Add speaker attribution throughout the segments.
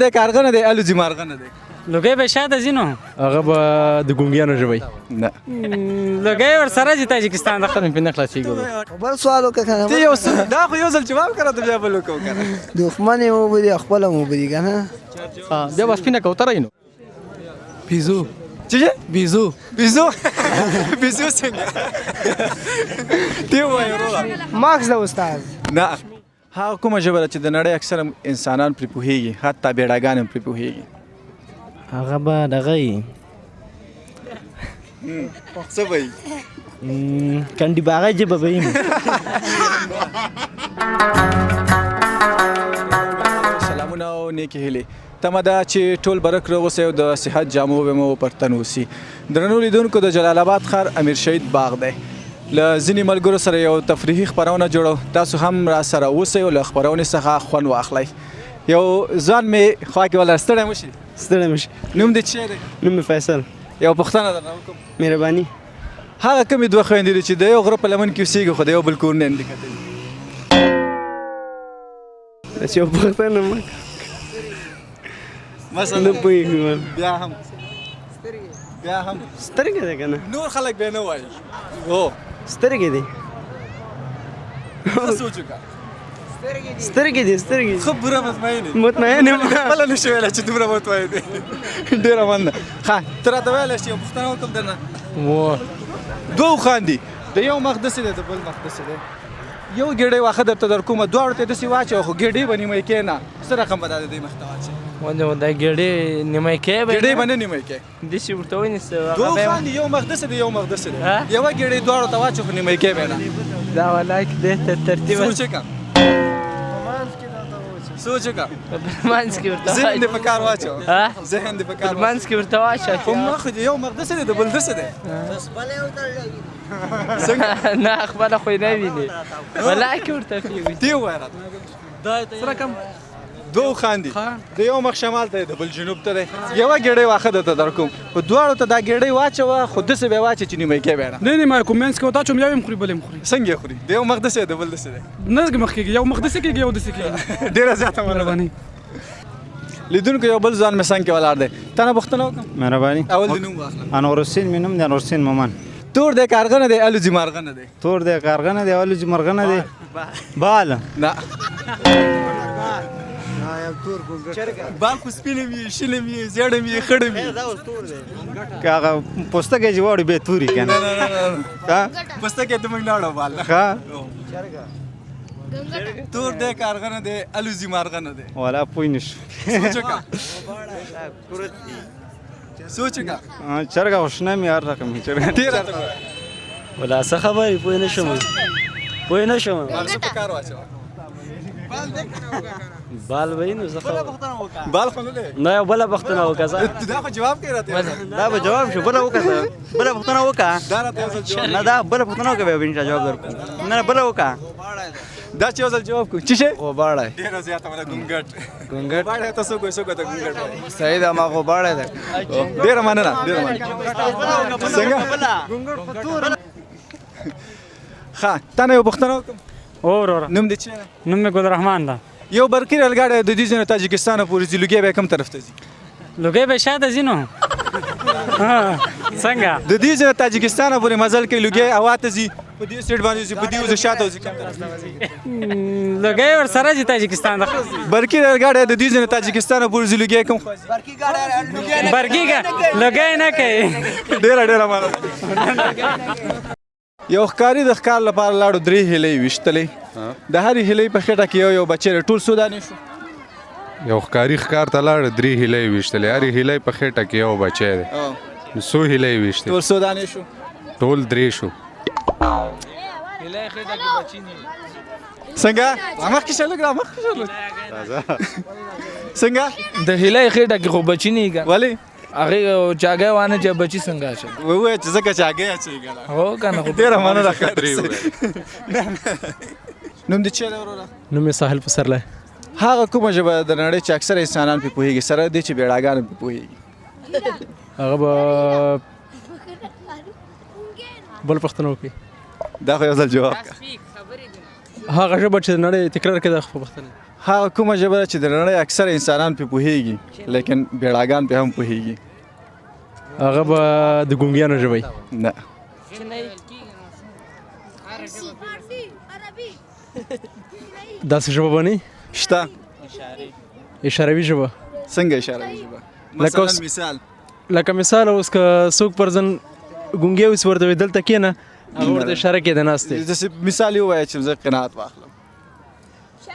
Speaker 1: دی کارغه نه دی الوزي مارغه نه دی
Speaker 2: لوګی به شاته ځي نو
Speaker 3: هغه به د ګونګیانو ژبه
Speaker 1: نه
Speaker 2: لوګی ورسره ځي تاجکستان ته
Speaker 3: خلک پې نه خلاصېږي
Speaker 4: بل سوال وکړه که
Speaker 1: ته یو دا خو یو ځل جواب کړه ته بیا بل وکړو که نه
Speaker 4: دښمن یې وبدي خپله مو وبدي که نه
Speaker 3: بیا به سپینه کوتره وي نو
Speaker 1: بیزو څه شی بیزو بیزو بیزو څنګه ته ووایه وروره
Speaker 4: ماکس د استاد
Speaker 1: نه هغه کومه ژبه ده چې د نړۍ اکثره انسانان پرې پوهېږي حتی بیړاګان هم پرې پوهېږي
Speaker 5: هغه به دغه وي
Speaker 1: څه به وي
Speaker 5: کنډي باغی ژبه به وي
Speaker 1: سلامونه او نیکې هیلې تمه ده چې ټول برک روغ اوسئ او د صحت جامو به مو پر تن اوسي درنو لیدونکو د جلال آباد ښار امیر شهید باغ دی له ځینې ملګرو سره یو تفریحي خپرونه جوړو تاسو هم را سره اوسئ او له خپرونې څخه خوند واخلئ یو ځوان مې خوا کې ولا ستړی مه شي
Speaker 5: ستړی مه شي
Speaker 1: نوم دې څه دی
Speaker 5: نوم مې فیصل
Speaker 1: یو پوښتنه درنه وکړم
Speaker 5: مهرباني
Speaker 1: هغه کومې دوه خویندې دي چې د یو غره په لمن کې اوسېږي خو د یو بل کور نه دي کتلي
Speaker 5: داسې یو پوښتنه مه
Speaker 1: مثلا
Speaker 5: نه پوهېږم
Speaker 1: بیا هم
Speaker 5: سترګې دی که نه
Speaker 1: نور خلک بیا نه وایي هو
Speaker 5: سترګې دی
Speaker 1: څه سوچ وکړه
Speaker 5: سترګې دی سترګې
Speaker 1: خو پوره مطمئن یې
Speaker 5: مطمئن یم
Speaker 1: خپله نه شي ویلی چې دومره مطمئن دی ډېره مننه ښه ته راته ویلی چې یو پوښتنه وکړم درنه دوه اوښان دي د یو مخ داسې دی د بل مخ داسې دی یو ګېډۍ واښه درته در کومه دواړو ته یې داسې واچوه خو ګېډۍ به نیمه یې کښېنه څه رقم به دا د دوی مخ ته واچوې
Speaker 2: دا ګېډې نیمه کې به
Speaker 1: ګېډۍ به نه نیمه یې کښې
Speaker 2: داسې ورته ونیسه
Speaker 1: دوه اوښان دي یو مخ داسې دی یو مخ داسې دی یوه ګېډۍ دواړو ته واچوه خو نیمه یې کښې به نه
Speaker 2: دا ولاک دې ته ترتیب
Speaker 1: سوچ وکړه سوچ وکړه
Speaker 2: منځ کې ورته
Speaker 1: ذهن دې په کار واچوه ذهن دې په کار
Speaker 2: منځ کې ورته واچوه
Speaker 1: خو مخ دې یو مخ داسې دی د بل داسې دی
Speaker 2: نه خپله خو یې نه ویني ولاک ورته وي
Speaker 1: دې ووایه راته څه رقم دوه اوښان دي د یو مخ شمال ته دی د بل جنوب ته دی یوه ګېډۍ واښه درته در کوم په دواړو ته دا ګېډۍ واچوه خو داسې به یې واچوه چې نیمه یې کښې به نه
Speaker 6: نه نیمه کوم منځ کې ورته اچوم یو یې خوري بل یې خوري
Speaker 1: څنګه یې خوري د یو مخ داسې دی د بل داسې دی
Speaker 6: نه مخ کېږي یو مخ داسې کېږي یو داسې کېږي
Speaker 1: ډېره زیاته مهرباني لیدونکو یو بل ځوان مې څنګ کې ولاړ دی تا نه پوښتنه وکړم
Speaker 5: مهرباني
Speaker 1: اول د نوم واخله
Speaker 5: انور حسین مې نوم دی انور حسین مومن
Speaker 1: تور دی کارغه نه دی الوزي مارغه نه دی
Speaker 5: تور دی کارغه نه دی الوزي مرغه نه دی بال
Speaker 1: نه بال خو سپین وي شین وي زیړ وي خړ وي
Speaker 5: که هغه پوستکی چې واړو بیا توري که نه
Speaker 1: پوستکی ته موږ نه وړو بال
Speaker 5: ښه
Speaker 1: تور دی کارغه نه دی الوزي مارغه نه دی
Speaker 5: والا پوه نه شو
Speaker 1: سوچ وکړه سوچ وکړه
Speaker 5: چرګه خو شنه مې هر رقم وي چرګه
Speaker 1: ډېره
Speaker 5: ولا څه خبرې پوه نه شم پوه نه شم
Speaker 1: بال څه په کار واچوه
Speaker 5: بال به نو زه
Speaker 1: بال خو نه دی
Speaker 5: نه یو بله پوښتنه وکړه
Speaker 1: دا خو جواب کوي راته
Speaker 5: دا به جواب شو بله وکړه بله پوښتنه وکړه
Speaker 1: دا راته یو ځل جواب
Speaker 5: نه دا بله پوښتنه وکړه بیا به انشاء جواب درکړو نه بله وکړه
Speaker 1: دا چې یو ځل جواب کوي څه شی
Speaker 5: غوباړی
Speaker 1: ډېره زیاته مله ګونګټ
Speaker 5: ګونګټ
Speaker 1: غوباړی ته څوک وایي څوک ته ګونګټ وایي
Speaker 5: صحیح ده ما غوباړی ده
Speaker 1: ډېره مننه ډېره مننه څنګه ښه تا نه یو پوښتنه وکړم
Speaker 2: وروره
Speaker 1: نوم دې څه
Speaker 2: نوم مې ګلرحمان ده
Speaker 1: یو برقي ریل ګاډی د دې ځای نه تاجکستان پورې ځي لوګی به کوم طرف ته ځي
Speaker 2: لوګی به شاته ځي نو څنګه
Speaker 1: د دې ځای نه تاجکستان پورې مزل کوي لوګی هوا ته ځي په دې سیټ باندې ځي په دې وځي شاته ځي کوم طرف ته ځي
Speaker 2: لوګی ورسره ځي تاجکستان ته
Speaker 1: برقي ریل ګاډی د دې ځای نه تاجکستان پورې ځي لوګی کوم خوا ځي
Speaker 2: برګي لوګی نه کوي
Speaker 1: ډېره مننه یو ښکاري د ښکار لپاره لاړو 3 هیلۍ ویشتلې د هرې هیلۍ په خېټه کې یو بچی دی ټول څو دانې شو
Speaker 7: یو ښکاري ښکار ته لاړ 3 هیلۍ ویشتلې هرې هیلۍ په خېټه کې یو بچی دی څو هیلۍ ویشتې
Speaker 1: ټول څو دانې شو
Speaker 7: ټول 3 شو
Speaker 1: څنګه مخکې شه لږ مخکې شه لږ څنګه
Speaker 8: د هیلۍ خېټه کې خو بچي نه وي
Speaker 1: ولې
Speaker 8: هغې چاګی وانه چې بچي څنګه اچوي
Speaker 1: ووایه چې ځکه چاګی اچوي که نه
Speaker 8: هو که نه خو
Speaker 1: ډېره مننه نوم دې څه دی وروره
Speaker 3: نوم یې ساحل پسرلی
Speaker 1: هغه کومه ژبه د نړۍ چې اکثره انسانان پرې پوهېږي سره دې چې بیړاګان پرې پوهېږي
Speaker 3: هغه به بل پوښتنه وکړي
Speaker 1: دا خو یو ځل جواب کړه
Speaker 3: هغه ژبه چې د نړۍ تکرار کړي دا خو پوښتنه
Speaker 1: هغه کومه ژبه ده چې د نړۍ اکثره انسانان پې پوهېږي لیکن بیړاګان پې هم پوهېږي.
Speaker 3: هغه به د ګونګیانو ژبه وي.
Speaker 1: نه.
Speaker 3: داسې ژبه به نه وي؟
Speaker 1: شته.
Speaker 3: اشاروي ژبه.
Speaker 1: څنګه اشاروي ژبه؟
Speaker 3: لکه
Speaker 1: مثلا مثال.
Speaker 3: لکه مثال اوس که څوک پر ځن ګونګی اوس ورته وي دلته کښېنه هغه ورته اشاره کوي د ناستې.
Speaker 1: داسې مثال یې ووایه چې زه قناعت واخلم.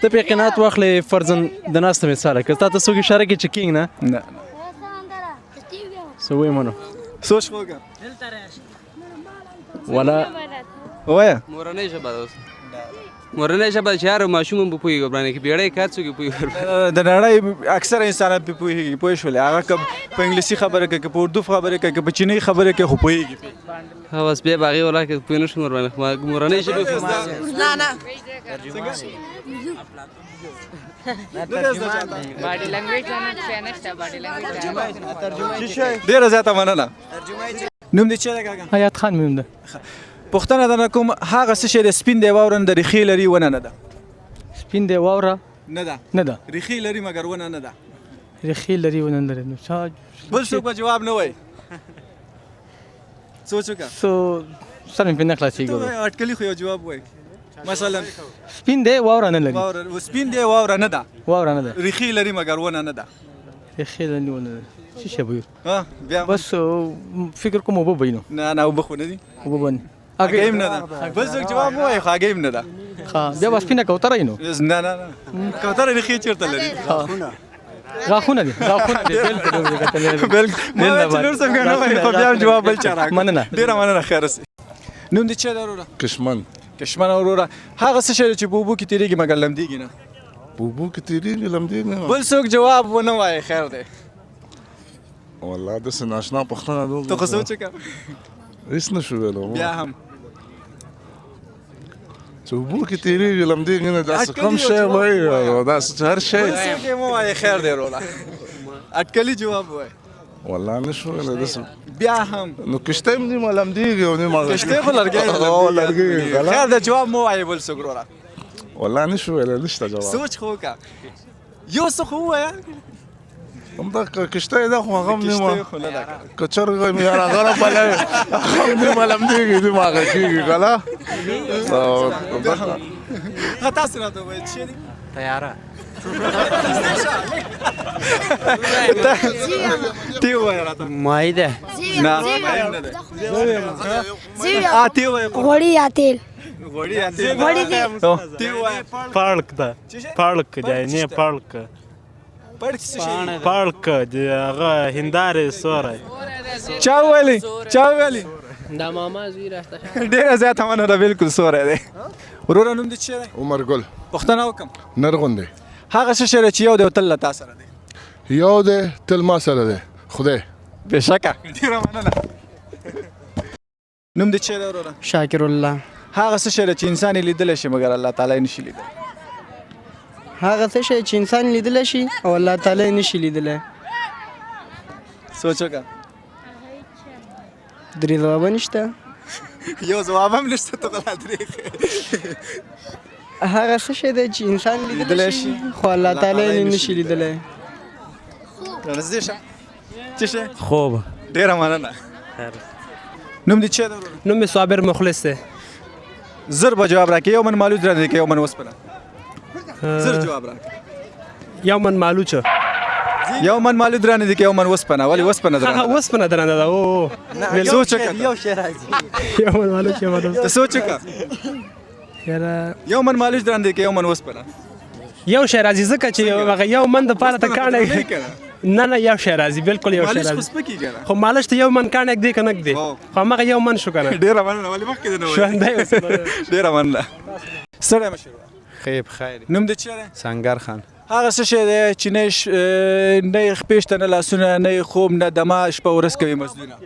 Speaker 3: ته پرې قناعت واخلې فرضاً د ناسته مثاله که تا ته څوک اشاره کوي چې کښېنه
Speaker 1: نه.
Speaker 3: څه وایې منو
Speaker 1: سوچ وکړه.
Speaker 3: ولا
Speaker 1: ووایه.
Speaker 2: مورنۍ ژبه ده اوس. مورنۍ ژبه چې هر ماشوم هم پوهېږي ورباندې کې بیړۍ کار څوک یې پوهېږي.
Speaker 1: د نړۍ اکثره انسانان پې پوهېږي پوه شولې هغه که په انګلیسي خبره کوي که په اردو خبره کوي که په چیني خبره کوي خو پوهېږي پې.
Speaker 2: ها بس بیا به هغې ولا کې پوه نه شوم ورباندې خو مورنۍ ژبې
Speaker 1: ډېره زیاته مننه. نوم دې چا دی کاکا؟
Speaker 3: حیات خان مې ده.
Speaker 1: پوښتنه درنه کوم هغه څه شی د سپین دی واوره د ریښې لري ونه نه ده؟
Speaker 3: سپین دی واوره
Speaker 1: نه ده.
Speaker 3: نه ده.
Speaker 1: ریښې لري مګر ونه نه ده.
Speaker 3: ریښې لري ونه نه لري. نو چا
Speaker 1: بل څوک به جواب نه وایي. سوچ وکړه.
Speaker 3: سو سر مې پرې نه خلاصېږي.
Speaker 1: اټکلي خو یو جواب وایي. مثلا
Speaker 3: سپین دی واوره نه لري.
Speaker 1: واوره سپین دی واوره نه ده.
Speaker 3: واوره نه ده.
Speaker 1: ریښې لري مګر ونه نه ده.
Speaker 3: ریښې لري ونه نه لري. څه شی به وي؟
Speaker 1: بیا
Speaker 3: بس فکر کوم اوبه به وي نو.
Speaker 1: نه نه اوبه خو نه دي.
Speaker 3: اوبه به نه.
Speaker 1: هګۍ هم نه ده. بل څوک جواب ووایي خو هګۍ هم نه ده.
Speaker 3: بیا به سپینه کوتره وي نو.
Speaker 1: نه نه نه کوتره ریښې چېرته لري؟
Speaker 3: غاښونه دي غاښونه دي
Speaker 1: بالکل ما چې نور څنګه نه وایي خو بیا هم جواب بل چا راکړه.
Speaker 3: مننه.
Speaker 1: ډېره مننه خیر اوسې. نوم دې چا دی وروره؟
Speaker 9: کشمن.
Speaker 1: کشمن وروره هغه څه شی دی چې په اوبو کې تېرېږي مګر لمدېږي نه؟
Speaker 9: په اوبو کې تېرېږي لمدېږي نه.
Speaker 1: بل څوک جواب ونه وایي خیر دی.
Speaker 9: والله داسې ناشنا پوښتنه ده.
Speaker 1: ته خو سوچ وکړه.
Speaker 9: هېڅ نه شو ویلی.
Speaker 1: بیا هم
Speaker 9: چې اوبو کې تېرېږي لمدېږي نه داسې کوم شی وایي داسې هر شی.
Speaker 1: بل څوک یې مه وایي خیر دی وروره. اټکلي جواب وایي.
Speaker 9: والله نه شو ویلی داسې.
Speaker 1: بیا هم
Speaker 9: نو کشتۍ هم نیمه لمدېږي او نیمه
Speaker 1: کشتۍ خو لرګی
Speaker 9: لرګی.
Speaker 1: خیر دی جواب مه وایي بل څوک وروره.
Speaker 9: والله نه شو ویلی نشته جواب.
Speaker 1: سوچ خو وکړه. یو څه خو ووایه.
Speaker 9: همدا کشتۍ ده خو هغه هم
Speaker 1: کشتۍ
Speaker 9: نیمه
Speaker 1: خو نه ده.
Speaker 9: که چرګه مې یاره غره پلی هغه هم نیمه لمدېږي نیمه هغه کېږي که نه.
Speaker 1: تاسو راته ووایئ څه دي؟
Speaker 2: طیاره.
Speaker 1: تی ووایه راته.
Speaker 2: مایده.
Speaker 1: نه نه ده. تی ووایه.
Speaker 10: غوړي یا تیل.
Speaker 1: غوړي یا تیل.
Speaker 10: غوړي دي.
Speaker 1: تی ووایه.
Speaker 11: پړک ده. پړک دی نه پړک.
Speaker 1: پړک څه شی؟
Speaker 11: پړک دی هغه هندارې سوری.
Speaker 1: چا وویلي؟ چا وویلي؟
Speaker 2: دا ماما زوی راته.
Speaker 1: ډېره زیاته مننه بالکل سوری دی. وروره نوم دې څه دی؟
Speaker 9: عمر ګل.
Speaker 1: پوښتنه وکړم.
Speaker 9: نرغون دی.
Speaker 1: هغه څه شی دی چې یو دی او تل له تا سره دی؟
Speaker 9: یو دی تل ما سره دی خدای.
Speaker 1: بېشکه ډېره مننه. نوم دې څه دی وروره؟
Speaker 4: شاکر الله.
Speaker 1: هغه څه شی دی چې انسان یې لیدلی شي مګر الله تعالی یې نشي لیدلی؟
Speaker 4: هغه څه شی چې انسان لیدلی شي او الله تعالی یې نشي لیدلی.
Speaker 1: سوچ وکړه.
Speaker 4: درې ځوابه نشته.
Speaker 1: یو جواب هم نشته ته غلا درې.
Speaker 4: هغه څه شی دی چې انسان لیدلی شي خو الله تعالی یې نشي لیدلی.
Speaker 1: نږدې شه. څه شی؟
Speaker 11: خوب.
Speaker 1: ډېره مننه. نوم دې څه دی وروره؟
Speaker 3: نوم مې صابر مخلص دی.
Speaker 1: زر به جواب راکړې یو من مالوچ درنه کې یو من وسپنه. زر جواب راکړه.
Speaker 3: یو من مالوچه.
Speaker 1: یو من مالو درانه دي کې یو من وسپنه ولې وسپنه درانه؟
Speaker 3: وسپنه درانه ده. او
Speaker 1: سوچ وکړه.
Speaker 4: یو شی راځي.
Speaker 3: یو من مالوچه مده.
Speaker 1: ته سوچ وکړه.
Speaker 3: یاره
Speaker 1: یو من مالوچ درانه دي کې یو من وسپنه.
Speaker 3: یو شی راځي ځکه چې هغه یو من د پاره ته کاڼه. نه نه یو شی راځي بالکل یو شی
Speaker 1: مالش خو
Speaker 3: راځي.
Speaker 1: سپکې کنه.
Speaker 3: خو مالش ته یو من کاڼه دی کنه دی. خو هغه یو من شو کنه.
Speaker 1: ډېره مننه ولې مخکې نه وایې.
Speaker 3: ژوندی اوسه.
Speaker 1: ډېره مننه. سړی مشر.
Speaker 5: خیب خیر.
Speaker 1: نوم دې څه دی؟
Speaker 5: سنگر خان.
Speaker 1: هغه څه شی دی چې نه یې خپې شته نه لاسونه نه یې خوب نه دمه شپه ورځ کوي مزدونه؟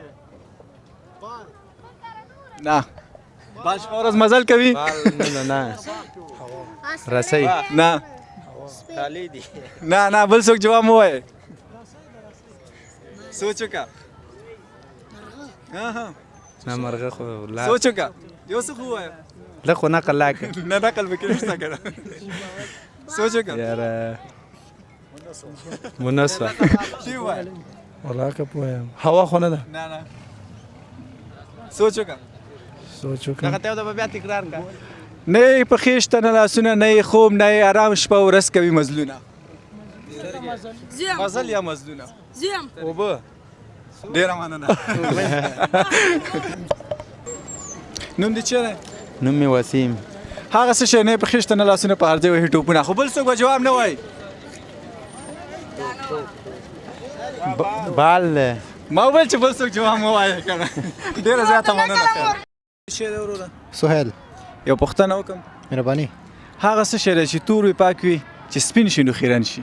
Speaker 1: نه. بال شپه ورځ مزل کوي؟
Speaker 5: نه رسۍ.
Speaker 1: نه. نه نه بل څوک جواب مه وایه. سوچ وکړه.
Speaker 5: نه مرغه خو
Speaker 1: سوچ وکړه. یو څه خو ووایه.
Speaker 5: لږ خو نقل لا کړه.
Speaker 1: نه نقل پکې نشته که نه. سوچ وکړه
Speaker 3: یاره منصفه
Speaker 1: دی وای
Speaker 8: ولا که پوهیم هوا خو نه ده
Speaker 1: نه نه سوچ وکړه
Speaker 8: سوچ وکړه
Speaker 1: دغه ته د بیا تکرار کا نه په خېشته نه لاسونه نه خوب نه آرام شپه ورځ کوي مزلونه مزل یا مزلونه اوبه ډېره مننه نوم دې چیرې
Speaker 3: نوم مې وسیم
Speaker 1: هغه څه شی نه په خېشته نه لاسونه په هر ځای وهي ټوپونه خو بل څوک به جواب نه وایي
Speaker 3: بال
Speaker 1: ما وویل چې بل څوک جواب مه وایه که نه ډېره زیاته مننه شی دی وروره
Speaker 4: سهیل
Speaker 1: یو پوښتنه وکړم
Speaker 4: مهرباني
Speaker 1: هغه څه شی دی چې تور وي پاک وي چې سپین شي نو خیرن شي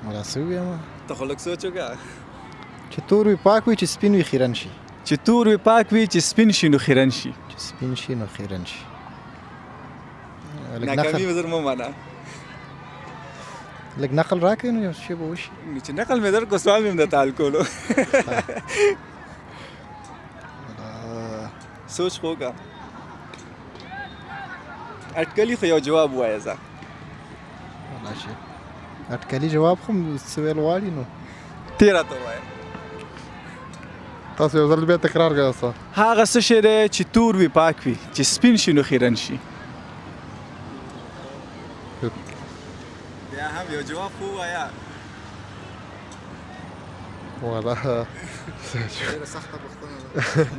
Speaker 4: ولا څه ووایم
Speaker 1: ته خو لږ سوچ وکړه
Speaker 4: چې تور وي پاک وي چې سپین وي خیرن شي
Speaker 1: چې تور وي پاک وي چې سپین شي نو خیرن شي
Speaker 4: چې سپین شي نو خیرن شي
Speaker 1: ناکامي وزر مه منه
Speaker 4: لږ نقل راکړئ نو یو شی به وشي
Speaker 1: چې نقل مې درکړو سوال مې هم د تعال کولو سوچ خو وکړه اټکلي خو یو جواب ووایه زه
Speaker 4: اټکلي جواب خو څه ویل غواړي نو
Speaker 1: ته راته ووایه
Speaker 7: تاسو یو ځل بیا تکرار کړئ
Speaker 1: هغه څه شی دی چې تور وي پاک وي چې سپین شي نو خیرن شي بیا هم یو جواب خو ووایه
Speaker 7: ولا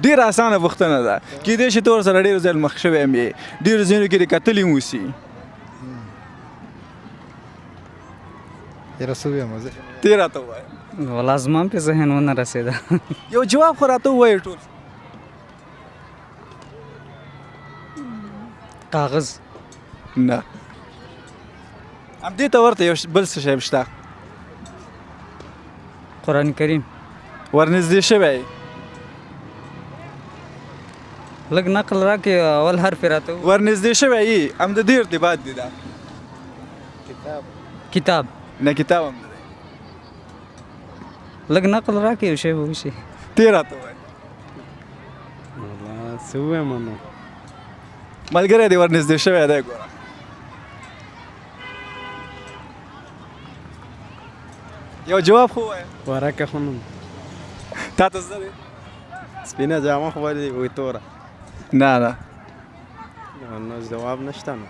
Speaker 1: ډېره اسانه پوښتنه ده کیدای شي ته ورسره ډېر ځل مخ شوی هم یې ډېرو ځایونو کې دې کتلي هم اوسي
Speaker 4: یاره څه ووایم زه
Speaker 1: ته راته ووایه
Speaker 2: ولا زما په ذهن ونه رسېده
Speaker 1: یو جواب خو راته ووایه ټول
Speaker 2: کاغذ
Speaker 1: نه همدې ته ورته یو بل څه شی شته
Speaker 2: قرآن کریم
Speaker 1: ورنږدې شوی
Speaker 2: لږ نقل راکې اول حرف یې راته
Speaker 1: ورنږدې شوی یې هم د دې ارتباط دی دا
Speaker 2: کتاب
Speaker 1: نه کتاب هم نه دی
Speaker 2: لږ نقل راکې یو شی به وشي
Speaker 1: ته راته ووایه
Speaker 3: څه ووایم نو
Speaker 1: ملګری دې ورنږدې شوی دی ګوره یو جواب خو ووایه
Speaker 3: ورکه خو نه
Speaker 1: تا ته زده دی
Speaker 3: سپینه جامه خو ولې وي توره
Speaker 1: نه نه
Speaker 3: نو جواب نشته نو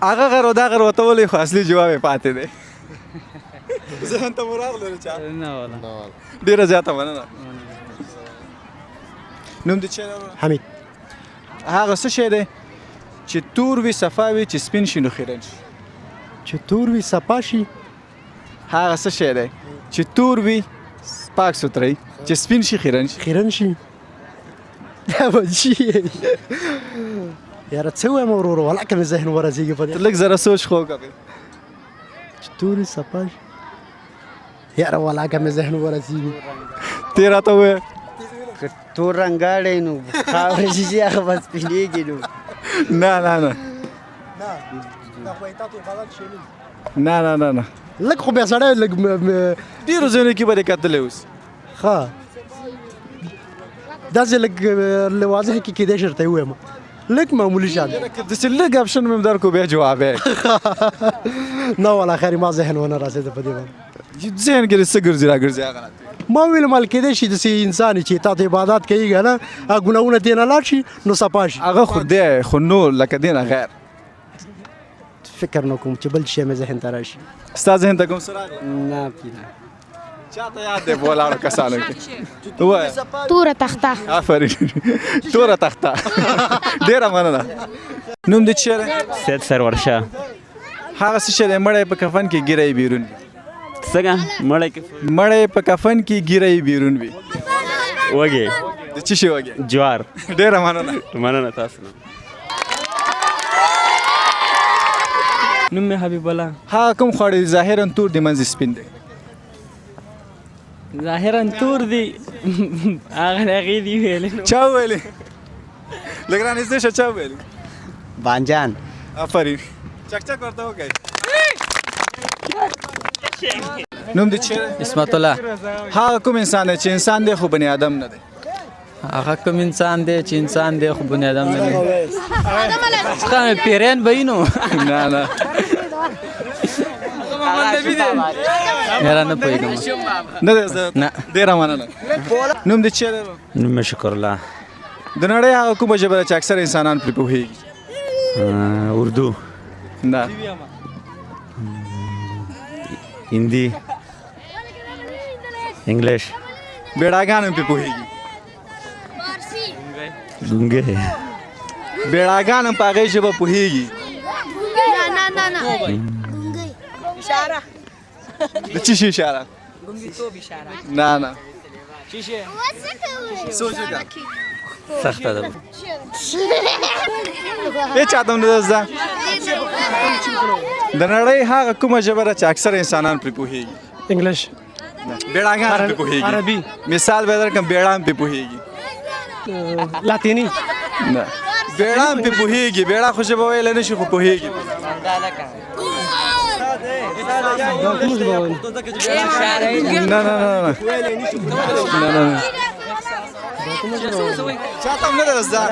Speaker 1: هغه غر او دا غر ورته ولې خو اصلي جواب یې پاتې دی ذهن ته مو راغلو چا
Speaker 2: نه ولا
Speaker 1: ډېره زیاته مننه نوم دې چیرې وروره
Speaker 4: حمید
Speaker 1: هغه څه شی دی چې تور وي صفا وي چې سپین شي نو خیرن شي
Speaker 4: چې تور وي صفا شي
Speaker 1: هغه څه شی دی چې تور وي پاک سوتری چې سپین شي خیرن شي
Speaker 4: خیرن شي دا به شي یاره څه ووایم وروره ولاکه مې ذهن ورځېږي په دې
Speaker 1: لږ زره سوچ خو وکړئ
Speaker 4: چې تور وي صفا شي یاره ولاکه مې ذهن ورځېږي
Speaker 1: ته راته ووایه
Speaker 5: تور رنګاړی نو خاورې شي هغه به سپینېږي نو
Speaker 1: نه نه نه نه نه نه نه
Speaker 4: لږ خو بیا سړی لږ
Speaker 1: ډېرو ځایونو کې به دې کتلی اوس
Speaker 4: ښه داسې لږ واضح کې کېدای شي درته ووایم لږ معمولي شان
Speaker 1: داسې لږ اپشن مې هم درکړو بیا جواب یې
Speaker 4: نه والا خیر ما ذهن ونه رسېده په دې باندې
Speaker 1: ذهن کې دې څه ګرځي راګرځي هغه راته
Speaker 4: ما ویل مال کېدای شي داسې انسان چې تا ته عبادت کوي که نه هغه ګناهونه دې نه لاړ شي نو صفا شي
Speaker 1: هغه خو دی خو نور لکه دې نه غیر
Speaker 4: فکر نه کوم چې بل شی مې ذهن ته راشي
Speaker 1: ستا ذهن ته کوم څه راغلی
Speaker 5: نه پیدا
Speaker 1: چاته یاد دی په ولاړو کسانو کې ووایه
Speaker 10: توره تخته
Speaker 1: آفرین توره تخته ډېره مننه نوم دې چیرې
Speaker 5: سید سرور شاه
Speaker 1: هغه څه شی دی مړی په کفن کې ګیره یې بیرون وي
Speaker 5: څنګه
Speaker 1: مړی په کفن کې ګیره یې بیرون وي
Speaker 5: وږی
Speaker 1: د څه شي وږی
Speaker 5: جوار
Speaker 1: ډېره مننه
Speaker 5: مننه تاسو
Speaker 2: نوم مې حبیب الله
Speaker 1: هغه کوم خواړه ظاهرا تور دي منځ سپین دی
Speaker 2: ظاهرا تور دی هغه هغې دي ویلې
Speaker 1: چا ویلې لږ رانږدې شه چا ویلې
Speaker 5: بانجان
Speaker 1: آفرین چک چک ورته وکړئ نوم دې چیرې
Speaker 2: اسمت الله
Speaker 1: هغه کوم انسان دی چې انسان دی خو بني آدم نه دی
Speaker 3: هغه کوم انسان دی چې انسان دی خو بني ادم نه دی څنګه پیرین به نو
Speaker 1: نه نه
Speaker 3: میرا نه پوهېږم
Speaker 1: نه دی زده
Speaker 3: نه
Speaker 1: ډېره مننه نوم دې چیرې دی؟
Speaker 5: نوم مې شکر الله
Speaker 1: د نړۍ هغه کومه ژبه ده چې اکثر انسانان پرې پوهېږي؟
Speaker 5: اردو
Speaker 1: نه
Speaker 5: هندي انګلیش
Speaker 1: بیړاګان هم پرې پوهېږي
Speaker 5: ګونګې
Speaker 1: بیړاګان هم په هغې ژبه پوهېږي د څه شي اشاره؟ نه نه سوچ وکړه
Speaker 5: سخته ده
Speaker 1: هېڅ چاته هم نه ده زده د نړۍ هغه کومه ژبه ده چې اکثر انسانان پرې پوهېږي؟
Speaker 3: انګلیش
Speaker 1: بیړاګان هم پرې پوهېږي
Speaker 3: عربي
Speaker 1: مثال به درکړم بیړه هم پرې پوهېږي
Speaker 3: لاتینی
Speaker 1: نه بیړه هم پرې پوهېږي بیړه خو ژبه ویلی نه شي خو پوهېږي نه نه نه نه چاته هم نه ده زده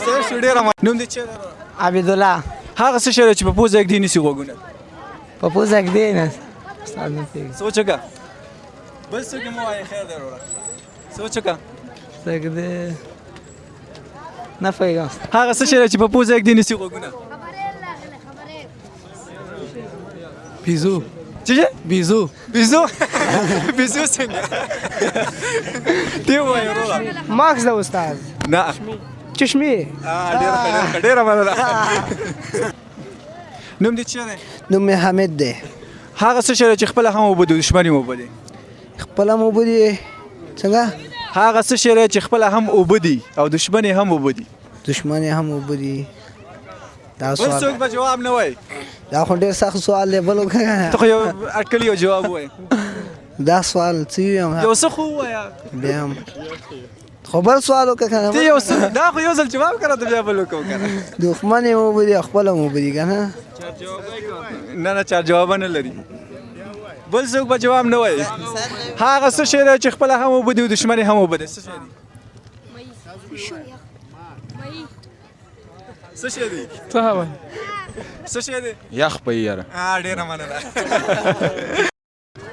Speaker 1: صحیح شو ډېره نوم دې چیرې دی؟
Speaker 3: عبدالله
Speaker 1: هغه څه شی ده چې په پوزه ږدي نیسي غوږونه
Speaker 3: په پوزه کې دی نه
Speaker 1: سوچ وکړه بل څوک یې مه وایې خیر دی وروره سوچ وکړه
Speaker 3: نه پوهېږم
Speaker 1: هغه څه شی ده چې په پوزه ږدي نیسي غوږونه
Speaker 3: بیزو
Speaker 1: څه شی؟
Speaker 3: بیزو
Speaker 1: بیزو بیزو څنګه تی ووایې وروره
Speaker 3: ماکس د استاد
Speaker 1: نه
Speaker 3: چشمې
Speaker 1: ډېره مننه نوم دې چیرې دی؟
Speaker 3: نوم مې حامد دی
Speaker 1: هغه څه شی ده چې خپله هم اوبه دي دښمن یې اوبه دي
Speaker 3: خپله مو اوبه دي څنګه
Speaker 1: هغه څه شی دی چې خپله هم اوبه دي او دښمن یې هم اوبه دي
Speaker 3: دشمن یې هم اوبه دي دا
Speaker 1: بل
Speaker 3: سوال
Speaker 1: څوک به جواب نه وایي
Speaker 3: دا خو ډېر سخت سوال دی بل وکړه
Speaker 1: ته خو یو اټکلي یو جواب ووایې
Speaker 3: دا سوال څه ویم
Speaker 1: یو څه خو ووایه
Speaker 3: بیا هم خو بل سوال وکړه که
Speaker 1: ته یو څه دا خو یو ځل جواب کړه ته بیا بل وکړو که نه
Speaker 3: دښمن یې اوبه دي خپله هم اوبه دي که نه
Speaker 1: نه نه چار جوابه نه لري بل څوک به جواب نه وایي هغه څه شی دی چې خپله هم اوبه دي او دښمن یې هم اوبه دي څه شی دی څه شی دی
Speaker 3: څه وایي
Speaker 1: څه شی دی
Speaker 9: یخ په یاره
Speaker 1: ډېره مننه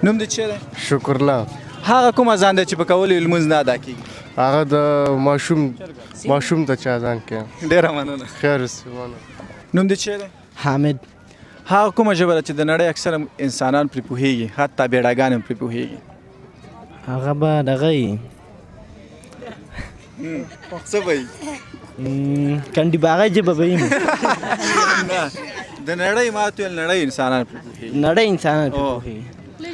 Speaker 1: نوم دې چیرې دی؟
Speaker 4: شکر الله
Speaker 1: هغه کوم اذان دی چې په کولو یې لمونځ نه ادا کېږي؟
Speaker 4: هغه د ماشوم ته چې اذان کوي
Speaker 1: ډېره مننه
Speaker 4: خیر استوانه
Speaker 1: نوم دې چیرې دی؟
Speaker 3: حامد
Speaker 1: هغه کومه ژبه ده چې د نړۍ اکثره انسانان پرې پوهېږي حتی بیړاګان هم پرې پوهېږي؟
Speaker 3: هغه به دغه وي
Speaker 1: څه به وي؟
Speaker 3: کنډي باغی ژبه به وي
Speaker 1: نه د نړۍ ما ته ویل نړۍ انسانان پرې پوهېږي
Speaker 3: نړۍ انسانان پرې پوهېږي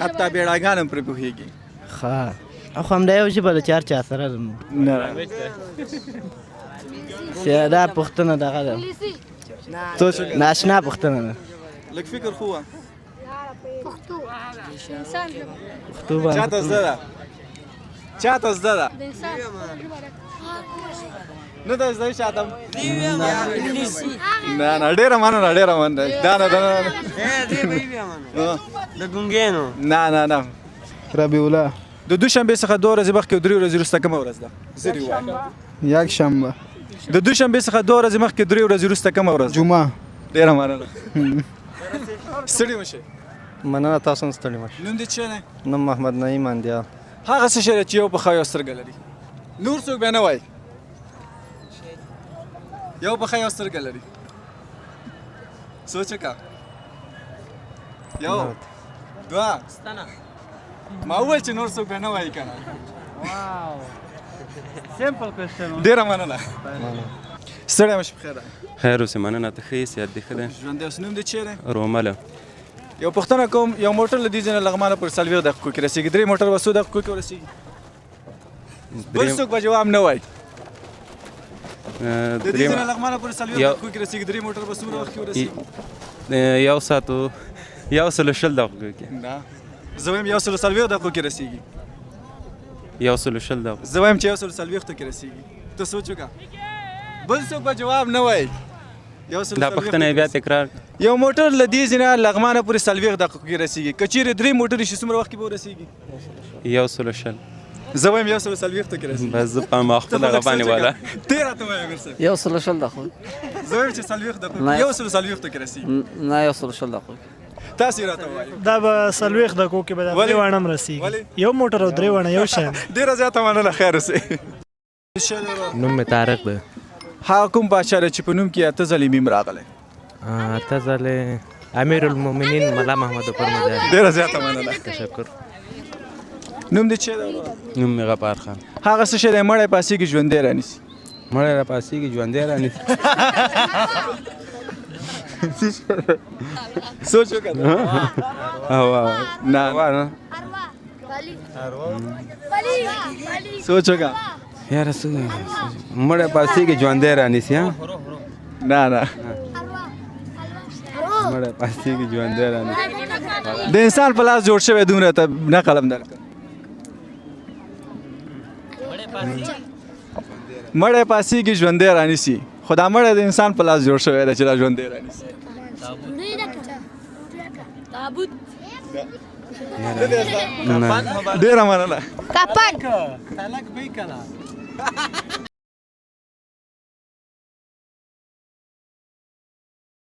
Speaker 1: حتی بیړاګان هم پرې پوهېږي
Speaker 3: ښه خو همدا یو ژبه ده چې هر چا سره
Speaker 1: نه
Speaker 3: دا پوښتنه دغه ده ناشنا پوښتنه ده
Speaker 1: لږ فکر خو وه
Speaker 3: پښتو
Speaker 1: چاته زده ده چاته زده ده نه ده زده چاته نه نه ډېره مننه ډېره مننه دا نه
Speaker 5: د ګونګېنو
Speaker 1: نه نه نه
Speaker 8: ربیع الله
Speaker 1: د دوشنبې څخه 2 ورځې مخکې او 3 ورځې وروسته کومه ورځ ده؟ زري ووایه
Speaker 8: یک شنبه
Speaker 1: د دوشنبې څخه 2 ورځې مخکې 3 ورځې وروسته کومه ورځ ده؟
Speaker 8: جمعه
Speaker 1: ډېره مننه ستړي مه شئ
Speaker 4: مننه تاسو هم ستړي مه شئ
Speaker 1: نوم دې څه دی؟
Speaker 4: نوم محمد نعیم اندیال
Speaker 1: هغه څه شی دی چې یو پښه یو سترګه لري نور څوک بیا نه وایي یو پښه یو سترګه لري سوچ وکړه یو دوه ما وویل چې نور څوک بیا نه وایي که نه ډېره مننه ستړی مه شي پخیر ده
Speaker 2: خیر اوسې مننه ته ښه یې صحت دې ښه دی
Speaker 1: ژوندی اوسې نوم دې چیرې دی؟
Speaker 2: رومله
Speaker 1: یو پوښتنه کوم یو موټر له دې ځای نه لغمانه پورې 40 دقیقو کې رسېږي 3 موټر به څو دقیقو کې ورسېږي؟ بل څوک به جواب نه وایي د دې ځای نه لغمانه پورې 40 دقیقو کې رسېږي 3 موټر به څومره وخت کې ورسېږي؟
Speaker 2: 120 دقیقو کې
Speaker 1: نه زه وایم 140 دقیقو کې رسېږي
Speaker 2: 120 دقیقو
Speaker 1: زه وایم چې 140 کې رسېږي ته سوچ وکړه بل څوک به جواب نه وایي
Speaker 2: دا پوښتنه یې بیا تکرار
Speaker 1: یو موټر له دې ځای نه لغمانه پورې 40 دقیقو کې رسېږي که چیرې 3 موټرې شي څومره وخت کې به ورسېږي؟
Speaker 2: 120
Speaker 1: زه وایم 140 کې رسي
Speaker 2: بس زه په ما خپل هغه باندې والا
Speaker 1: 13 ته وایم امیر صاحب
Speaker 5: 140 ده خو
Speaker 1: زه وایم چې 40 دقیقې 140 کې رسي
Speaker 5: نه 140 ده خو
Speaker 1: تاسو راته وایي
Speaker 11: دا به 40 دقیقو کې به دا
Speaker 1: ولې؟
Speaker 11: درې واڼه هم رسېږي یو موټر او درې واڼه یو شی
Speaker 1: ډیره زیاته مننه خیر اوسې
Speaker 3: نوم مې طارق ده
Speaker 1: هغه کوم بادشاه دی چې په نوم کې اته ځلې میم راغلی
Speaker 3: اته ځلې امیر المؤمنین ملا محمد عمر مجاهد
Speaker 1: ډیره زیاته مننه
Speaker 3: تشکر
Speaker 1: نوم دې چې دی
Speaker 2: نوم مې غفار خان
Speaker 1: هغه څه شی دی مړی پاسېږي ژوندی رانیسي
Speaker 2: مړی را پاسېږي ژوندی رانیسي
Speaker 1: سوچ وکړه نه سوچ وکړه
Speaker 2: یاره څه مړی پاسېږي ژوندی رانیسي ها
Speaker 1: نه نه
Speaker 2: مړی پاسېږي ژوندی رانیسي
Speaker 1: د انسان په لاس جوړ شوی دومره ته نه قلم درکړه مړی پاسېږي ژوندی رانیسي خو دا مړی د انسان په لاس جوړ شوی دی چې دا ژوندی رانیسي ډېره مننه